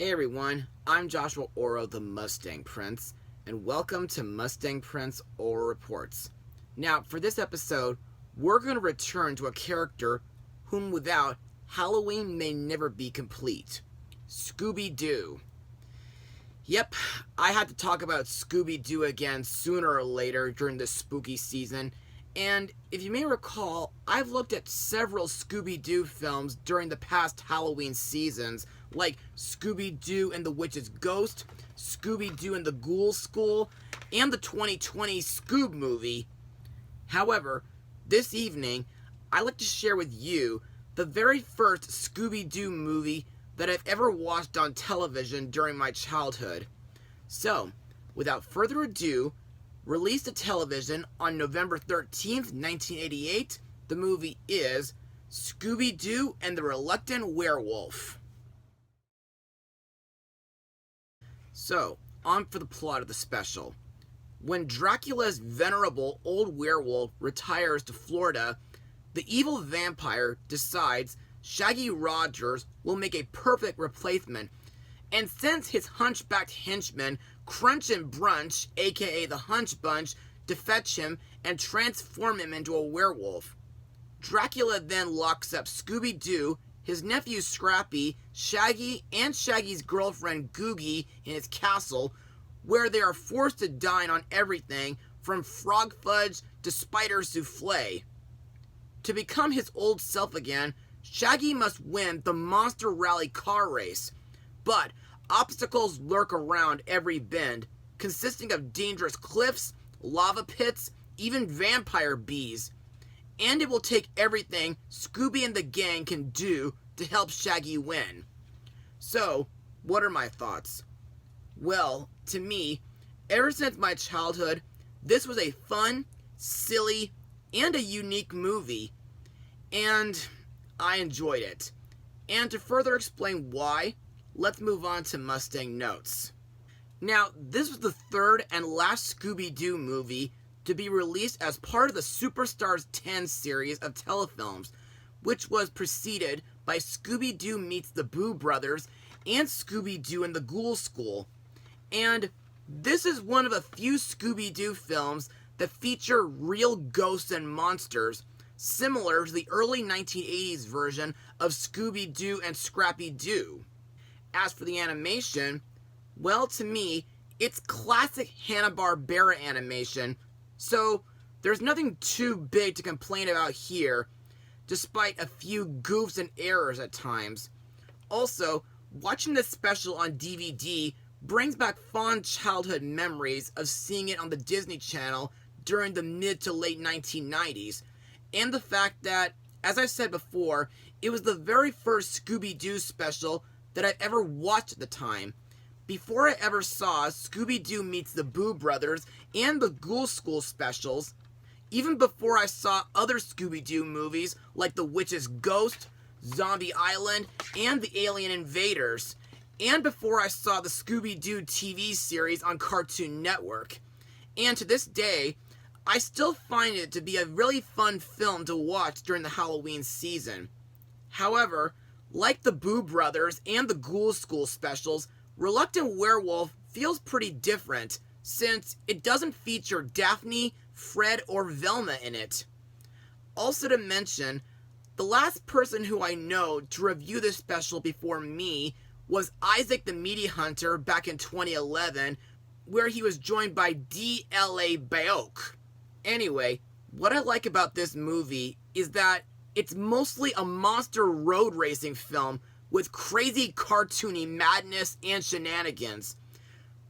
Hey everyone, I'm Joshua Orro, the Mustang Prince, and welcome to Mustang Prince Orro Reports. Now, for this episode, we're going to return to a character whom without Halloween may never be complete. Scooby Doo. Yep, I had to talk about Scooby Doo again sooner or later during this spooky season, and if you may recall, I've looked at several Scooby Doo films during the past Halloween seasons, like Scooby Doo and the Witch's Ghost, Scooby Doo and the Ghoul School, and the 2020 Scoob movie. However, this evening, I'd like to share with you the very first Scooby Doo movie that I've ever watched on television during my childhood. So, without further ado, released to television on November 13th, 1988, the movie is Scooby Doo and the Reluctant Werewolf. So, on for the plot of the special. When Dracula's venerable old werewolf retires to Florida, the evil vampire decides Shaggy Rogers will make a perfect replacement and sends his hunchbacked henchmen Crunch and Brunch, aka the Hunch Bunch, to fetch him and transform him into a werewolf. Dracula then locks up Scooby Doo, his nephew Scrappy, Shaggy, and Shaggy's girlfriend Googie in his castle, where they are forced to dine on everything from frog fudge to spider souffle. To become his old self again, Shaggy must win the Monster Rally car race, but obstacles lurk around every bend, consisting of dangerous cliffs, lava pits, even vampire bees. And it will take everything Scooby and the gang can do to help Shaggy win. So, what are my thoughts? Well, to me, ever since my childhood, this was a fun, silly, and a unique movie. And I enjoyed it. And to further explain why, let's move on to Mustang notes. Now, this was the third and last Scooby-Doo movie to be released as part of the Superstars 10 series of telefilms, which was preceded by Scooby-Doo Meets the Boo Brothers and Scooby-Doo and the Ghoul School. And this is one of a few Scooby-Doo films that feature real ghosts and monsters, similar to the early 1980s version of Scooby-Doo and Scrappy-Doo. As for the animation, well, to me, it's classic Hanna-Barbera animation, so there's nothing too big to complain about here, despite a few goofs and errors at times. Also, watching this special on DVD brings back fond childhood memories of seeing it on the Disney Channel during the mid to late 1990s, and the fact that, as I said before, it was the very first Scooby-Doo special that I've ever watched at the time, before I ever saw Scooby-Doo Meets the Boo Brothers and the Ghoul School specials, even before I saw other Scooby-Doo movies like The Witch's Ghost, Zombie Island, and The Alien Invaders, and before I saw the Scooby-Doo TV series on Cartoon Network. And to this day, I still find it to be a really fun film to watch during the Halloween season. However, like the Boo Brothers and the Ghoul School specials, Reluctant Werewolf feels pretty different, since it doesn't feature Daphne, Fred, or Velma in it. Also to mention, the last person who I know to review this special before me was Isaac the Meaty Hunter back in 2011, where he was joined by D.L.A. Baok. Anyway, what I like about this movie is that it's mostly a monster road racing film with crazy cartoony madness and shenanigans,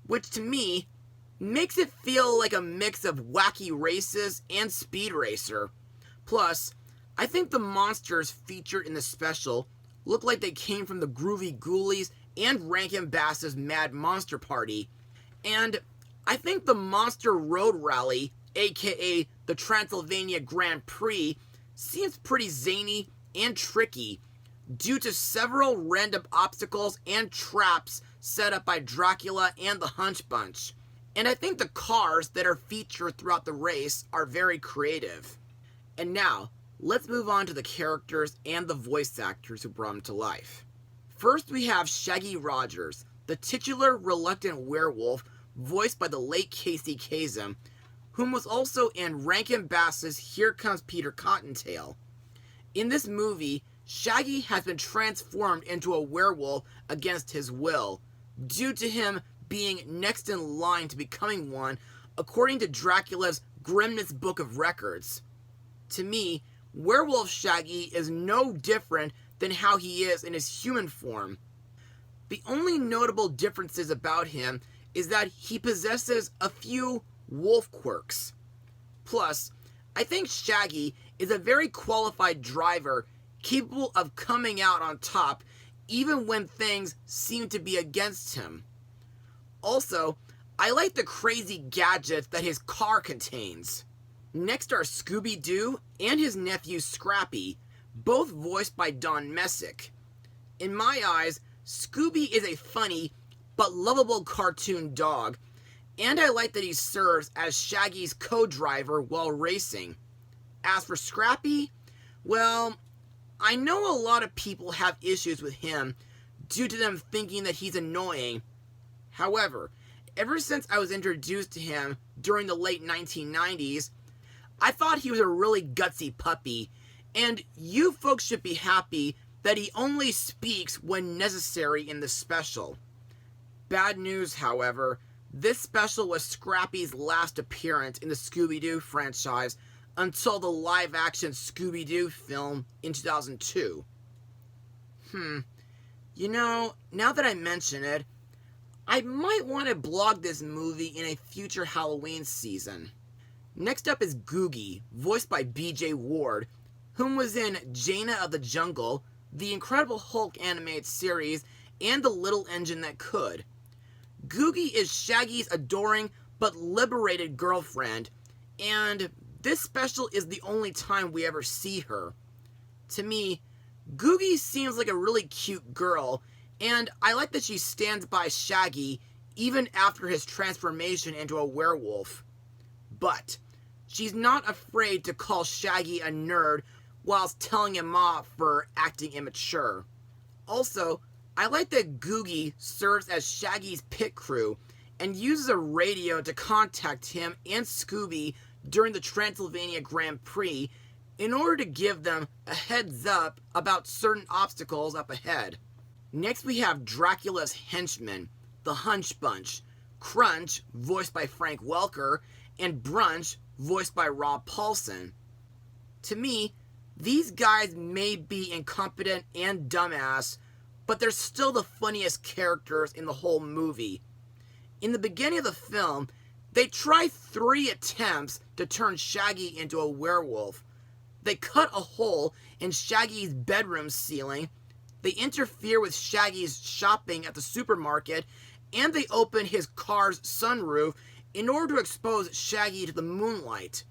which to me makes it feel like a mix of Wacky Races and Speed Racer. Plus, I think the monsters featured in the special look like they came from the Groovy Ghoulies and Rankin Bass's Mad Monster Party. And I think the Monster Road Rally, aka the Transylvania Grand Prix, seems pretty zany and tricky due to several random obstacles and traps set up by Dracula and the Hunch Bunch. And I think the cars that are featured throughout the race are very creative. And now, let's move on to the characters and the voice actors who brought them to life. First, we have Shaggy Rogers, the titular reluctant werewolf, voiced by the late Casey Kasem, whom was also in Rankin Bass's Here Comes Peter Cottontail. In this movie, Shaggy has been transformed into a werewolf against his will, due to him being next in line to becoming one, according to Dracula's Grimness Book of Records. To me, Werewolf Shaggy is no different than how he is in his human form. The only notable differences about him is that he possesses a few wolf quirks. Plus, I think Shaggy is a very qualified driver, capable of coming out on top even when things seem to be against him. Also, I like the crazy gadgets that his car contains. Next are Scooby Doo and his nephew Scrappy, both voiced by Don Messick. In my eyes, Scooby is a funny but lovable cartoon dog, and I like that he serves as Shaggy's co-driver while racing. As for Scrappy, well, I know a lot of people have issues with him due to them thinking that he's annoying. However, ever since I was introduced to him during the late 1990s, I thought he was a really gutsy puppy, and you folks should be happy that he only speaks when necessary in the special. Bad news, however, this special was Scrappy's last appearance in the Scooby Doo franchise until the live-action Scooby Doo film in 2002. You know, now that I mention it, I might want to blog this movie in a future Halloween season. Next up is Googie, voiced by B.J. Ward, whom was in Jaina of the Jungle, the Incredible Hulk animated series, and The Little Engine That Could. Googie is Shaggy's adoring but liberated girlfriend, and this special is the only time we ever see her. To me, Googie seems like a really cute girl, and I like that she stands by Shaggy even after his transformation into a werewolf. But she's not afraid to call Shaggy a nerd whilst telling him off for acting immature. Also, I like that Googie serves as Shaggy's pit crew and uses a radio to contact him and Scooby during the Transylvania Grand Prix in order to give them a heads up about certain obstacles up ahead. Next we have Dracula's henchmen, the Hunch Bunch, Crunch, voiced by Frank Welker, and Brunch, voiced by Rob Paulson. To me, these guys may be incompetent and dumbass, but they're still the funniest characters in the whole movie. In the beginning of the film, they try 3 attempts to turn Shaggy into a werewolf. They cut a hole in Shaggy's bedroom ceiling, they interfere with Shaggy's shopping at the supermarket, and they open his car's sunroof in order to expose Shaggy to the moonlight.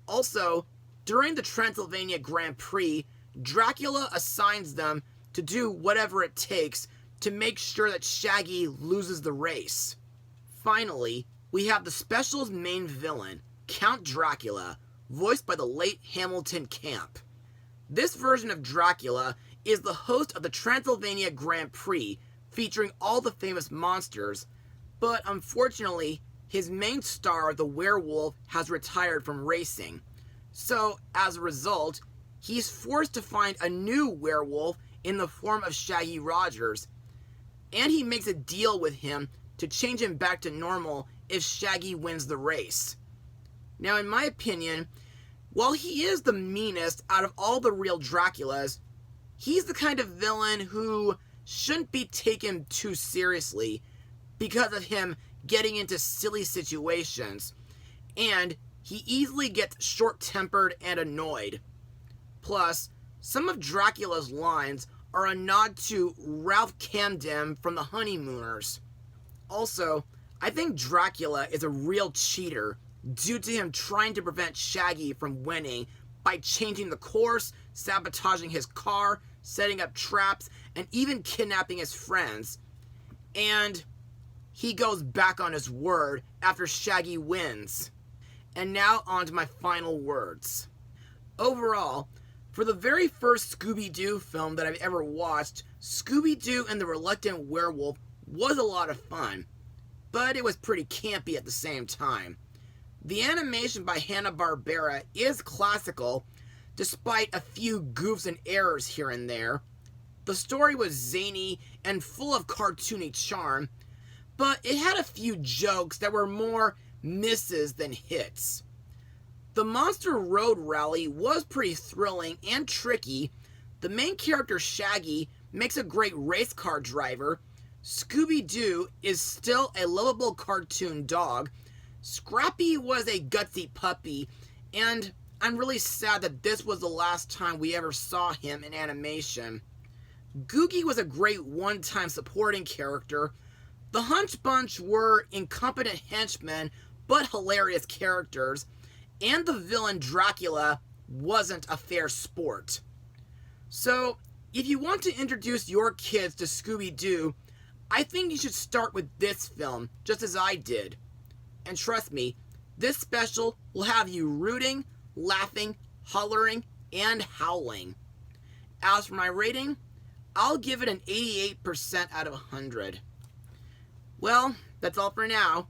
Also, during the Transylvania Grand Prix, Dracula assigns them to do whatever it takes to make sure that Shaggy loses the race. Finally, we have the special's main villain, Count Dracula, voiced by the late Hamilton Camp. This version of Dracula is the host of the Transylvania Grand Prix, featuring all the famous monsters, but unfortunately, his main star, the werewolf, has retired from racing. So, as a result, he's forced to find a new werewolf in the form of Shaggy Rogers, and he makes a deal with him to change him back to normal if Shaggy wins the race. Now, in my opinion, while he is the meanest out of all the real Draculas, he's the kind of villain who shouldn't be taken too seriously because of him getting into silly situations, and he easily gets short-tempered and annoyed. Plus, some of Dracula's lines are a nod to Ralph Camden from The Honeymooners. Also, I think Dracula is a real cheater due to him trying to prevent Shaggy from winning by changing the course, sabotaging his car, setting up traps, and even kidnapping his friends. And he goes back on his word after Shaggy wins. And now on to my final words. Overall, For the very first Scooby Doo film that I've ever watched, Scooby Doo and the Reluctant Werewolf was a lot of fun, but it was pretty campy at the same time. The animation by Hanna-Barbera is classical, despite a few goofs and errors here and there. The story was zany and full of cartoony charm, but it had a few jokes that were more misses than hits. The Monster Road Rally was pretty thrilling and tricky. The main character, Shaggy, makes a great race car driver. Scooby Doo is still a lovable cartoon dog. Scrappy was a gutsy puppy, and I'm really sad that this was the last time we ever saw him in animation. Googie was a great one-time supporting character. The Hunch Bunch were incompetent henchmen, but hilarious characters, and the villain Dracula wasn't a fair sport. So, if you want to introduce your kids to Scooby Doo, I think you should start with this film, just as I did. And trust me, this special will have you rooting, laughing, hollering, and howling. As for my rating, I'll give it an 88% out of 100. Well, that's all for now.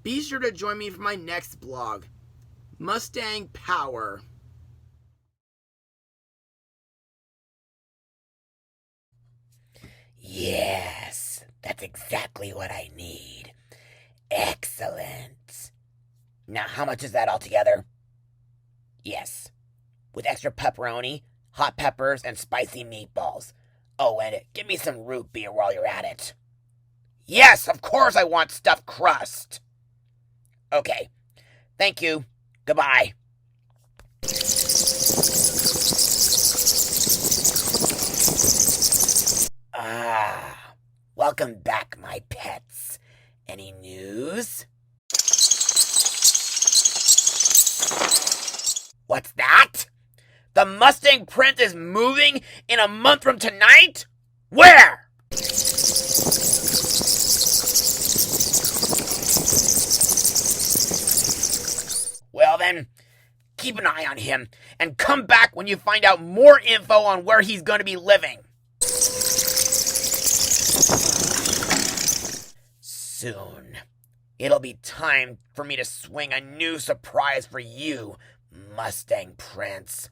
Be sure to join me for my next blog, Mustang Power. Yes, that's exactly what I need. Excellent. Now, how much is that altogether? Yes, with extra pepperoni, hot peppers, and spicy meatballs. Oh, and give me some root beer while you're at it. Yes, of course I want stuffed crust. Okay, thank you. Goodbye. Welcome back, my pets. Any news? What's that? The Mustang print is moving in a month from tonight? Where? Well then, keep an eye on him and come back when you find out more info on where he's going to be living. Soon, it'll be time for me to swing a new surprise for you, Mustang Prince.